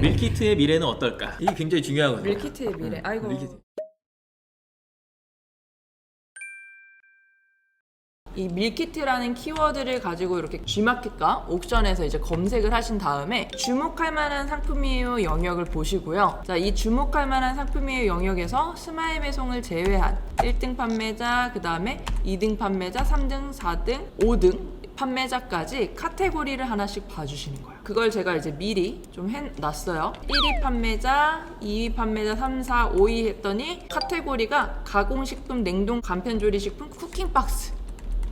밀키트의 미래는 어떨까? 이게 굉장히 중요하거든요. 밀키트의 미래. 아이고. 밀키트. 이 밀키트라는 키워드를 가지고 이렇게 G마켓과 옥션에서 이제 검색을 하신 다음에 주목할 만한 상품이에요 영역을 보시고요. 자, 이 주목할 만한 상품이에요 영역에서 스마일 배송을 제외한 1등 판매자, 그 다음에 2등 판매자, 3등, 4등, 5등 판매자까지 카테고리를 하나씩 봐주시는 거예요. 그걸 제가 이제 미리 좀 해놨어요. 1위 판매자, 2위 판매자, 3, 4, 5위 했더니 카테고리가 가공식품, 냉동 간편조리식품, 쿠킹박스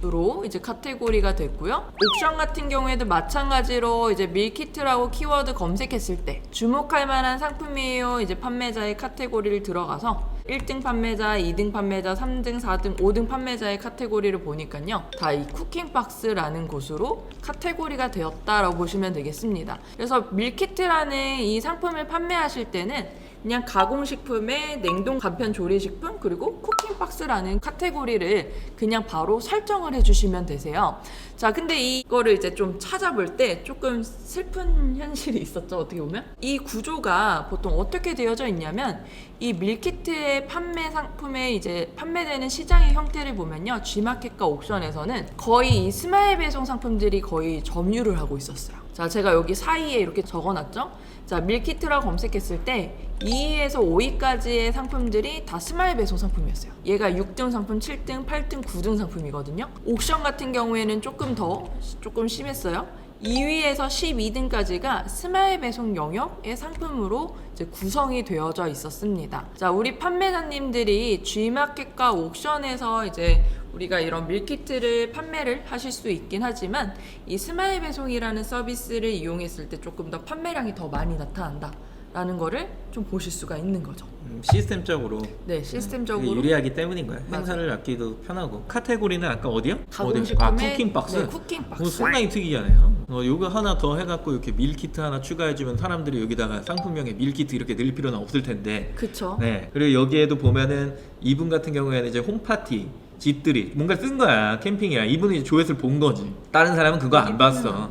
로 이제 카테고리가 됐고요. 옥션 같은 경우에도 마찬가지로 이제 밀키트라고 키워드 검색했을 때 주목할 만한 상품이에요 이제 판매자의 카테고리를 들어가서 1등 판매자, 2등 판매자, 3등, 4등, 5등 판매자의 카테고리를 보니까요. 다 이 쿠킹박스라는 곳으로 카테고리가 되었다라고 보시면 되겠습니다. 그래서 밀키트라는 이 상품을 판매하실 때는 그냥 가공식품에 냉동 간편 조리식품 그리고 쿠킹박스라는 카테고리를 그냥 바로 설정을 해주시면 되세요. 자, 근데 이거를 이제 좀 찾아볼 때 조금 슬픈 현실이 있었죠. 어떻게 보면 이 구조가 보통 어떻게 되어져 있냐면 이 밀키트의 판매 상품에 이제 판매되는 시장의 형태를 보면요, G마켓과 옥션에서는 거의 이 스마일 배송 상품들이 거의 점유를 하고 있었어요. 자, 제가 여기 사이에 이렇게 적어놨죠. 자, 밀키트라고 검색했을 때 2위에서 5위까지의 상품들이 다 스마일 배송 상품이었어요. 얘가 6등 상품, 7등, 8등, 9등 상품이거든요. 옥션 같은 경우에는 조금 심했어요. 2위에서 12등까지가 스마일 배송 영역의 상품으로 이제 구성이 되어져 있었습니다. 자, 우리 판매자님들이 G마켓과 옥션에서 이제 우리가 이런 밀키트를 판매를 하실 수 있긴 하지만 이 스마일 배송이라는 서비스를 이용했을 때 조금 더 판매량이 더 많이 나타난다 라는 거를 좀 보실 수가 있는 거죠. 시스템적으로. 네, 시스템적으로 그게 유리하기 때문인 거야. 맞아. 행사를 맡기도 편하고. 카테고리는 아까 어디요? 가공식품에 쿠킹박스. 네, 쿠킹박스. 상당히 특이하네요. 요거 하나 더 해갖고 이렇게 밀키트 하나 추가해주면 사람들이 여기다가 상품명에 밀키트 이렇게 넣을 필요는 없을 텐데. 그쵸. 네. 그리고 여기에도 보면은 이분 같은 경우에는 이제 홈파티 집들이 뭔가 쓴 거야. 캠핑이야. 이분이 이제 조회수를 본 거지. 다른 사람은 그거 안 봤어.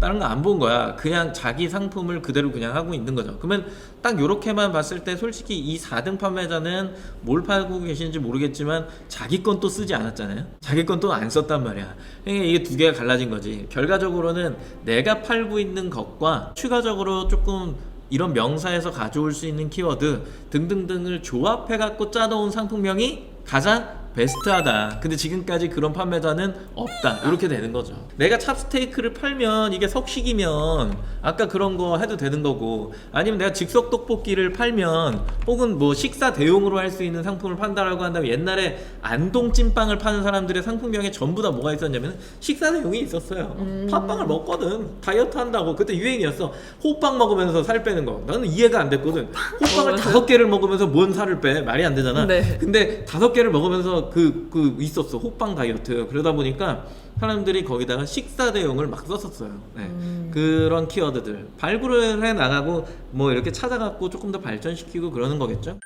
다른 거 안 본 거야. 그냥 자기 상품을 그대로 그냥 하고 있는 거죠. 그러면 딱 요렇게만 봤을 때 솔직히 이 4등 판매자는 뭘 팔고 계시는지 모르겠지만 자기 건 또 쓰지 않았잖아요. 자기 건 또 안 썼단 말이야. 그러니까 이게 두 개가 갈라진 거지. 결과적으로는 내가 팔고 있는 것과 추가적으로 조금 이런 명사에서 가져올 수 있는 키워드 등등등을 조합해 갖고 짜놓은 상품명이 가장 베스트하다. 근데 지금까지 그런 판매자는 없다. 이렇게 되는 거죠. 내가 찹스테이크를 팔면 이게 석식이면 아까 그런 거 해도 되는 거고, 아니면 내가 즉석 떡볶이를 팔면 혹은 뭐 식사 대용으로 할 수 있는 상품을 판다라고 한다면 옛날에 안동 찐빵을 파는 사람들의 상품명에 전부 다 뭐가 있었냐면 식사 대용이 있었어요. 팥빵을 먹거든. 다이어트 한다고. 그때 유행이었어. 호빵 먹으면서 살 빼는 거. 나는 이해가 안 됐거든. 호빵을 5개를 먹으면서 뭔 살을 빼? 말이 안 되잖아. 네. 근데 5개를 먹으면서 있었어. 호빵 다이어트. 그러다 보니까 사람들이 거기다가 식사 대용을 막 썼었어요. 네. 그런 키워드들 발굴을 해 나가고 뭐 이렇게 찾아갖고 조금 더 발전시키고 그러는 거겠죠.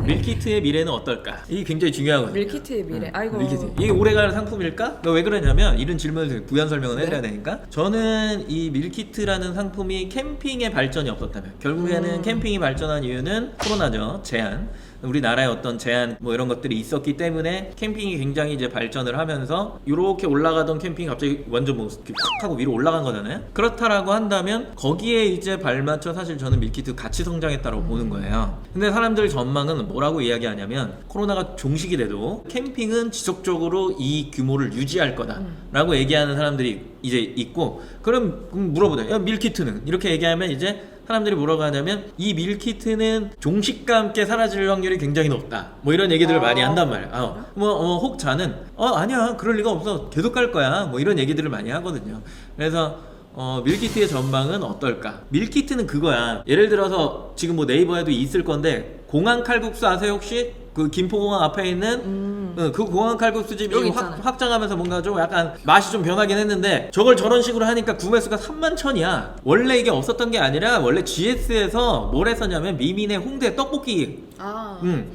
밀키트의 미래는 어떨까? 이게 굉장히 중요하거든요. 밀키트의 미래. 아이고. 밀키트. 이게 오래가는 상품일까? 왜 그러냐면 이런 질문을 부연 설명을 해드려야 되니까. 저는 이 밀키트라는 상품이 캠핑의 발전이 없었다면, 결국에는 캠핑이 발전한 이유는 코로나죠. 제한. 우리나라에 어떤 제한 뭐 이런 것들이 있었기 때문에 캠핑이 굉장히 이제 발전을 하면서 이렇게 올라가던 캠핑이 갑자기 완전 뭐 팍 하고 위로 올라간 거잖아요. 그렇다라고 한다면 거기에 이제 발맞춰 사실 저는 밀키트 같이 성장했다고 보는 거예요. 근데 사람들 전망은 뭐라고 이야기하냐면 코로나가 종식이 돼도 캠핑은 지속적으로 이 규모를 유지할 거다라고 얘기하는 사람들이 이제 있고, 그럼 물어보자. 야, 밀키트는? 이렇게 얘기하면 이제 사람들이 뭐라고 하냐면 이 밀키트는 종식과 함께 사라질 확률이 굉장히 높다. 뭐 이런 얘기들을 많이 한단 말이야. 혹자는 아니야, 그럴 리가 없어, 계속 갈 거야, 뭐 이런 얘기들을 많이 하거든요. 그래서 밀키트의 전망은 어떨까? 밀키트는 그거야. 예를 들어서 지금 뭐 네이버에도 있을 건데, 공항 칼국수 아세요 혹시? 그 김포공항 앞에 있는 그 공항 칼국수 집이 지금 확장하면서 뭔가 좀 약간 맛이 좀 변하긴 했는데, 저걸 저런 식으로 하니까 구매수가 31,000이야. 원래 이게 없었던 게 아니라 원래 GS에서 뭘 했었냐면 미민의 홍대 떡볶이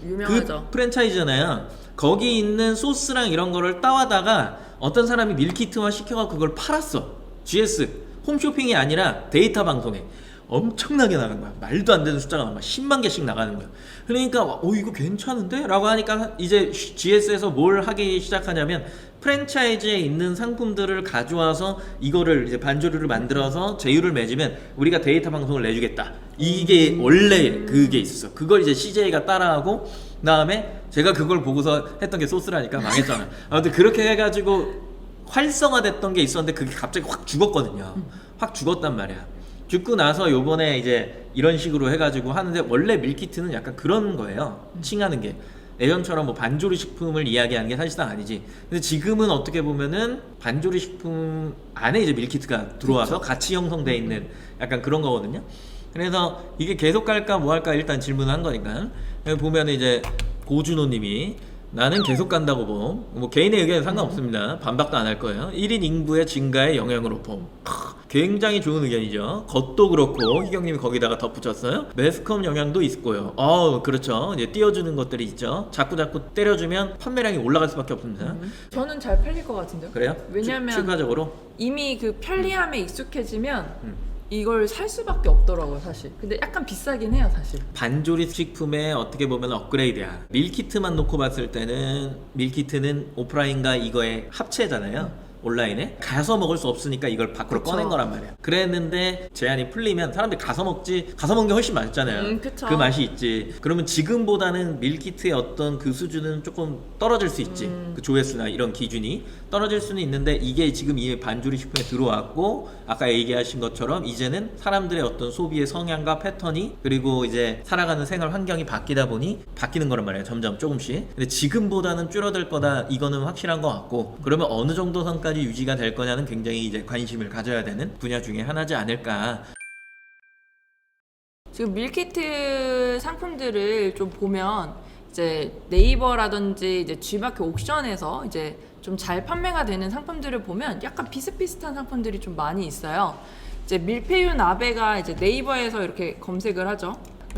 유명하죠. 그 프랜차이즈잖아요. 거기 있는 소스랑 이런 거를 따와다가 어떤 사람이 밀키트화 시켜갖고 그걸 팔았어. GS 홈쇼핑이 아니라 데이터 방송에 엄청나게 나간 거야. 말도 안 되는 숫자가 막 10만 개씩 나가는 거야. 그러니까 이거 괜찮은데? 라고 하니까 이제 GS에서 뭘 하기 시작하냐면 프랜차이즈에 있는 상품들을 가져와서 이거를 이제 반조류를 만들어서 제휴를 맺으면 우리가 데이터 방송을 내주겠다. 이게 원래 그게 있었어. 그걸 이제 CJ가 따라하고 그다음에 제가 그걸 보고서 했던 게 소스라니까 망했잖아. 아무튼 그렇게 해가지고 활성화됐던 게 있었는데 그게 갑자기 확 죽었거든요. 확 죽었단 말이야. 죽고 나서 요번에 이제 이런 식으로 해가지고 하는데 원래 밀키트는 약간 그런 거예요. 칭하는 게 예전처럼 뭐 반조리 식품을 이야기하는 게 사실상 아니지. 근데 지금은 어떻게 보면은 반조리 식품 안에 이제 밀키트가 들어와서 그렇죠. 같이 형성돼 있는 약간 그런 거거든요. 그래서 이게 계속 갈까 뭐 할까 일단 질문을 한 거니까 여기 보면 이제 고준호님이 나는 계속 간다고 봄. 뭐 개인의 의견은 상관없습니다. 반박도 안 할 거예요. 1인 인구의 증가에 영향으로 봄. 굉장히 좋은 의견이죠. 겉도 그렇고 희경님이 거기다가 덧붙였어요. 매스컴 영향도 있고요. 그렇죠. 이제 띄워주는 것들이 있죠. 자꾸 때려주면 판매량이 올라갈 수밖에 없습니다. 저는 잘 팔릴 것 같은데요. 그래요? 왜냐면 추가적으로 이미 그 편리함에 익숙해지면 이걸 살 수밖에 없더라고요, 사실. 근데 약간 비싸긴 해요, 사실. 반조리 식품의 어떻게 보면 업그레이드야. 밀키트만 놓고 봤을 때는 밀키트는 오프라인과 이거의 합체잖아요. 온라인에 가서 먹을 수 없으니까 이걸 밖으로 그쵸. 꺼낸 거란 말이야. 그랬는데 제한이 풀리면 사람들이 가서 먹지, 가서 먹는 게 훨씬 맛있잖아요. 그쵸. 그 맛이 있지. 그러면 지금보다는 밀키트의 어떤 그 수준은 조금 떨어질 수 있지. 그 조회수나 이런 기준이 떨어질 수는 있는데 이게 지금 이미 반조리 식품에 들어왔고 아까 얘기하신 것처럼 이제는 사람들의 어떤 소비의 성향과 패턴이 그리고 이제 살아가는 생활 환경이 바뀌다 보니 바뀌는 거란 말이에요. 점점 조금씩. 근데 지금보다는 줄어들 거다 이거는 확실한 것 같고 그러면 어느 정도 선까지 유지가 될 거냐는 굉장히 이제 관심을 가져야 되는 분야 중에 하나지 않을까. 지금 밀키트 상품들을 좀 보면 이제 네이버라든지 이제 G마켓 옥션에서 이제 좀 잘 판매가 되는 상품들을 보면 약간 비슷비슷한 상품들이 좀 많이 있어요. 이제 밀푀유 나베가 이제 네이버에서 이렇게 검색을 하죠.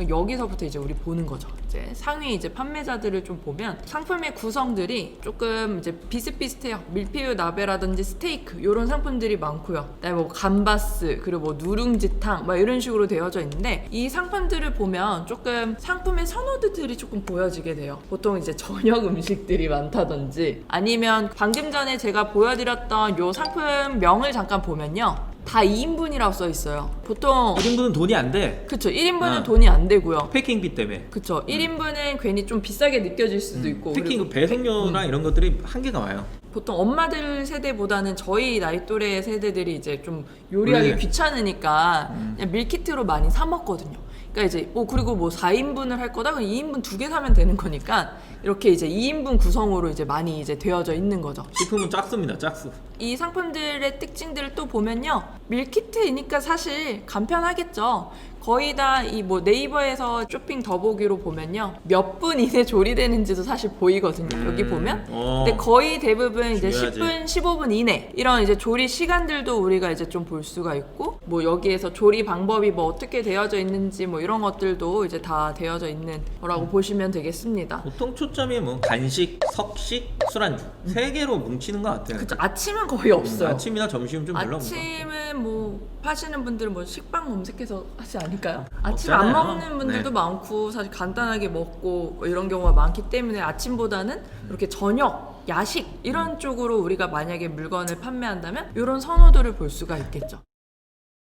여기서부터 이제 우리 보는 거죠. 이제 상위 이제 판매자들을 좀 보면 상품의 구성들이 조금 이제 비슷비슷해요. 밀푀유 나베라든지 스테이크 이런 상품들이 많고요. 그다음에 뭐 감바스 그리고 뭐 누룽지탕 막 이런 식으로 되어져 있는데 이 상품들을 보면 조금 상품의 선호도들이 조금 보여지게 돼요. 보통 이제 저녁 음식들이 많다든지 아니면 방금 전에 제가 보여드렸던 요 상품명을 잠깐 보면요. 다 2인분이라고 써 있어요. 보통 1인분은 돈이 안 돼. 그쵸 1인분은 아. 돈이 안 되고요. 패킹비 때문에. 그쵸 1인분은 괜히 좀 비싸게 느껴질 수도 있고 특히 그리고 그 배송료나 이런 것들이 한계가 와요. 보통 엄마들 세대보다는 저희 나이 또래 세대들이 이제 좀 요리하기 원래. 귀찮으니까 그냥 밀키트로 많이 사 먹거든요. 그러니까 이제 그리고 뭐 4인분을 할 거다 그럼 2인분 2개 사면 되는 거니까 이렇게 이제 2인분 구성으로 이제 많이 이제 되어져 있는 거죠. 식품은 작습니다. 작수. 이 상품들의 특징들을 또 보면요. 밀키트이니까 사실 간편하겠죠. 거의 다 이 뭐 네이버에서 쇼핑 더보기로 보면요. 몇 분 이내 조리되는지도 사실 보이거든요. 여기 보면. 근데 거의 대부분 이제 중요하지. 10분, 15분 이내 이런 이제 조리 시간들도 우리가 이제 좀 볼 수가 있고 뭐 여기에서 조리 방법이 뭐 어떻게 되어져 있는지 뭐 이런 것들도 이제 다 되어져 있는 거라고 보시면 되겠습니다. 보통 초점이 뭐 간식, 석식, 술안주 세 개로 뭉치는 것 같아요. 그쵸. 아침은 거의 없어요. 아침이나 점심은 좀 별로 없는 거. 아침은 뭐 파시는 분들은 뭐 식빵 검색해서 하지 않을까요? 아침 먹잖아요. 안 먹는 분들도 네. 많고 사실 간단하게 먹고 뭐 이런 경우가 많기 때문에 아침보다는 이렇게 저녁, 야식 이런 쪽으로 우리가 만약에 물건을 판매한다면 이런 선호도를 볼 수가 있겠죠.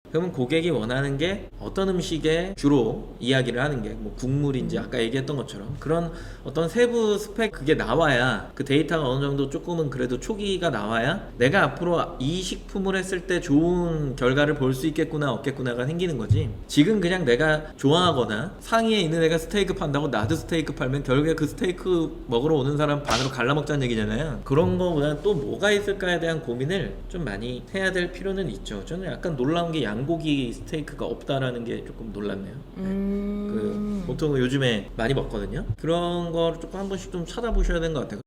그러면 고객이 원하는 게 어떤 음식에 주로 이야기를 하는 게 뭐 국물인지 아까 얘기했던 것처럼 그런 어떤 세부 스펙 그게 나와야 그 데이터가 어느 정도 조금은 그래도 초기가 나와야 내가 앞으로 이 식품을 했을 때 좋은 결과를 볼 수 있겠구나 없겠구나가 생기는 거지. 지금 그냥 내가 좋아하거나 상위에 있는 애가 스테이크 판다고 나도 스테이크 팔면 결국에 그 스테이크 먹으러 오는 사람 반으로 갈라먹자는 얘기잖아요. 그런 거보다는 또 뭐가 있을까에 대한 고민을 좀 많이 해야 될 필요는 있죠. 저는 약간 놀라운 게 양고기 스테이크가 없다라는 게 조금 놀랐네요. 그 보통 요즘에 많이 먹거든요. 그런 거를 조금 한 번씩 좀 찾아보셔야 되는 것 같아요.